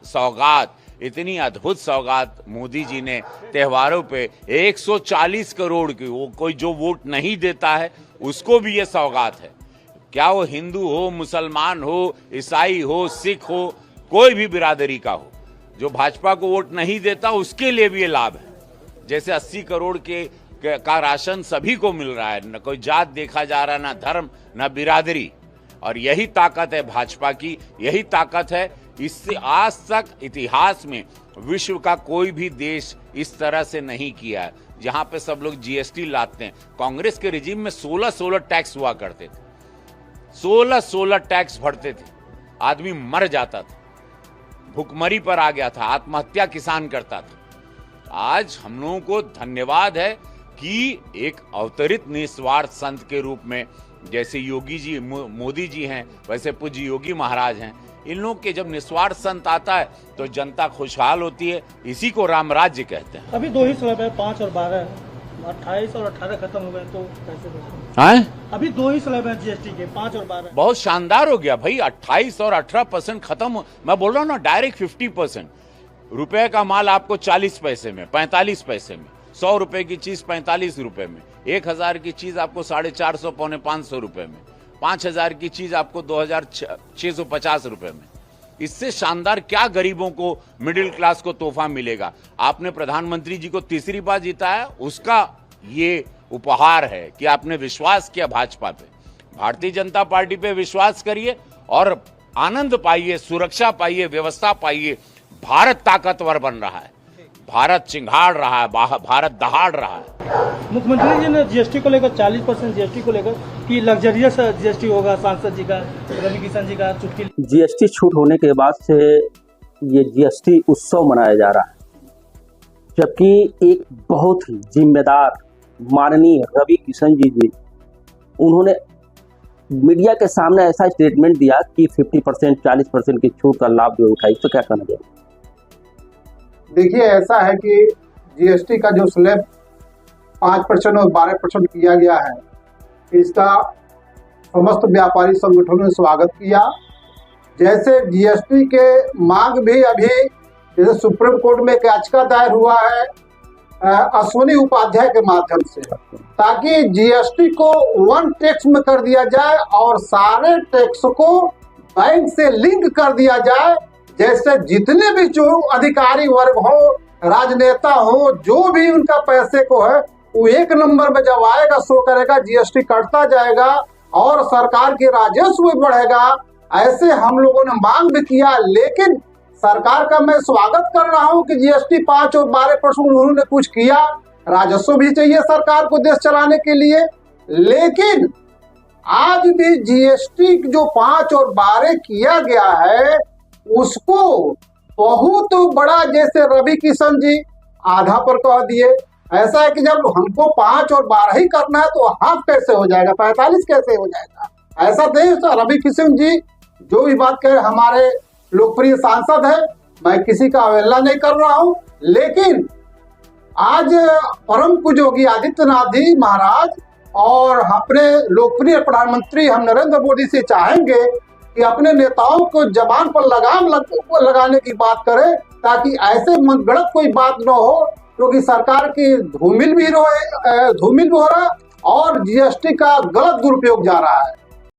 सौगात, इतनी अद्भुत सौगात मोदी जी ने त्योहारों पे 140 करोड़ की, वो कोई जो वोट नहीं देता है उसको भी ये सौगात है। क्या वो हिंदू हो, मुसलमान हो, ईसाई हो, सिख हो, कोई भी बिरादरी का हो, जो भाजपा को वोट नहीं देता उसके लिए भी ये लाभ है। जैसे 80 करोड़ का राशन सभी को मिल रहा है, न कोई जात देखा जा रहा, ना धर्म, ना बिरादरी। और यही ताकत है भाजपा की, यही ताकत है। इससे आज तक इतिहास में विश्व का कोई भी देश इस तरह से नहीं किया है, जहां पे सब लोग जीएसटी लाते हैं। कांग्रेस के रिजीम में 16 टैक्स हुआ करते थे, 16 टैक्स भरते थे, आदमी मर जाता था, भुखमरी पर आ गया था, आत्महत्या किसान करता था। आज हम लोगों को धन्यवाद है कि एक अवतरित निस्वार्थ संत के रूप में जैसे योगी जी, मोदी जी हैं, वैसे पूज्य योगी महाराज हैं। इन लोग के जब निस्वार्थ संत आता है तो जनता खुशहाल होती है। इसी को राम राज्य कहते हैं। अभी 2 ही स्लैब है, 5 और 12, 28 और 18 खत्म हो गए, तो कैसे देखें? हैं? अभी 2 ही स्लैब है जीएसटी के, 5 और 12। बहुत शानदार हो गया भाई, 28 और 18% खत्म। मैं बोल रहा हूँ ना, डायरेक्ट 50%। रुपए का माल आपको 40 पैसे में, 45 पैसे में, 100 रुपए की चीज 45 रुपए में, 1000 की चीज आपको 450 पौने 500 रुपए में, 5000 की चीज आपको 2650 रुपए में। इससे शानदार क्या गरीबों को, मिडिल क्लास को तोहफा मिलेगा? आपने प्रधानमंत्री जी को तीसरी बार जिताया, उसका ये उपहार है कि आपने विश्वास किया भाजपा पे। भारतीय जनता पार्टी पे विश्वास करिए और आनंद पाइए, सुरक्षा पाइए, व्यवस्था पाइए। भारत ताकतवर बन रहा है, भारत चिंगाड़ रहा है, भारत दहाड़ रहा है। मुख्यमंत्री जी ने जीएसटी को लेकर 40% जीएसटी को लेकर कि लग्जरियस जीएसटी होगा, सांसद जी का, रवि किशन जी का चुटकी। जीएसटी छूट होने के बाद से ये जीएसटी उत्सव मनाया जा रहा है, जबकि एक बहुत ही जिम्मेदार माननीय रवि किशन जी उन्होंने मीडिया के सामने ऐसा स्टेटमेंट दिया कि 50% 40% की छूट का लाभ जो उठाई, तो क्या कहना चाहिए? देखिए, ऐसा है कि जीएसटी का जो स्लैब 5% और 12% किया गया है, इसका समस्त व्यापारी संगठनों ने स्वागत किया। जैसे जीएसटी के मांग भी अभी जैसे सुप्रीम कोर्ट में एक याचिका दायर हुआ है अश्विनी उपाध्याय के माध्यम से, ताकि जीएसटी को वन टैक्स में कर दिया जाए और सारे टैक्स को बैंक से लिंक कर दिया जाए। जैसे जितने भी जो अधिकारी वर्ग हो, राजनेता हो, जो भी उनका पैसे को है, वो एक नंबर में जब आएगा शो करेगा, जीएसटी कटता जाएगा और सरकार की राजस्व भी बढ़ेगा। ऐसे हम लोगों ने मांग भी किया, लेकिन सरकार का मैं स्वागत कर रहा हूं कि जीएसटी 5 और 12% उन्होंने कुछ किया। राजस्व भी चाहिए सरकार को देश चलाने के लिए, लेकिन आज भी जीएसटी जो 5 और 12 किया गया है उसको बहुत बड़ा, जैसे रवि किशन जी आधा पर कह दिए। ऐसा है कि जब हमको 5 और 12 ही करना है तो हाफ कैसे हो जाएगा, 45 कैसे हो जाएगा? ऐसा नहीं। तो रवि किशन जी जो भी बात कहे, हमारे लोकप्रिय सांसद है, मैं किसी का अवहेलना नहीं कर रहा हूं, लेकिन आज परम पूज्य योगी आदित्यनाथ जी महाराज और अपने लोकप्रिय प्रधानमंत्री हम नरेंद्र मोदी से चाहेंगे कि अपने नेताओं को जबान पर लगाम लगाने की बात करें, ताकि ऐसे गलत कोई बात न हो, क्योंकि सरकार की धूमिल भी हो रहा और जीएसटी का गलत दुरुपयोग जा रहा है।